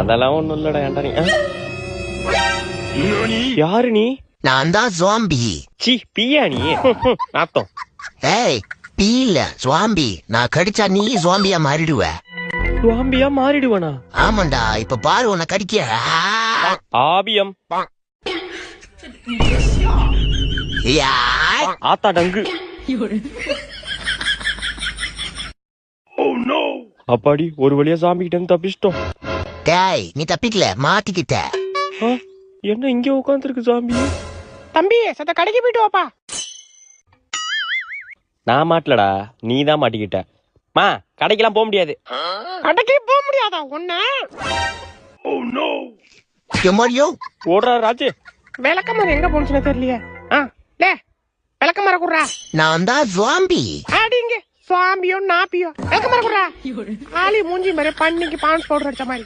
அதெல்லாம் ஒண்ணும் இல்லடா. ஏன்டா நீ யாரு? நீ? நான் தான் ஜாம்பி. சி பியா நீ? நாத்தம். ஏய் பீ இல்ல ஜாம்பி. நான் கடிச்சா நீ ஜாம்பியா மாறிடுவ. ஜாம்பியா மாறிடுவனா? ஆமாண்டா. இப்ப பாரு உன்னை கடிக்க. ஆபியம் ஆத்தா டங்கு. அப்பாடி ஒரு வழியா ஜாம்பி கிட்ட தப்பிச்சிட்டோம். டேய் நீ தப்பிக்கல, மாட்டிக்கிட்ட. என்ன இங்க உட்காந்துருக்கு ஜாம்பி? தம்பி சத்த கடைக்கு போயிட்டு வாப்பா. நான் மாட்டலடா, நீ தான் மாட்டிக்கிட்ட. மா கடைக்கெல்லாம் போக முடியாது. கடைக்கு போக முடியாதா உன்ன? எம்மாடியோ ஓடுறா ராஜு. விளக்கமரம் எங்க போனுச்சுன்னு தெரியலையே. லே விளக்கமரம் குடுறா. நான் தான் ஜாம்பி. அடிங்க சுவாம்பியோ நாப்பியோ விளக்கமரம் குடுறா. ஆளி மூஞ்சி மாதிரி பண்ணிக்கு பான்ஸ் பவுடர் அடிச்ச மாதிரி.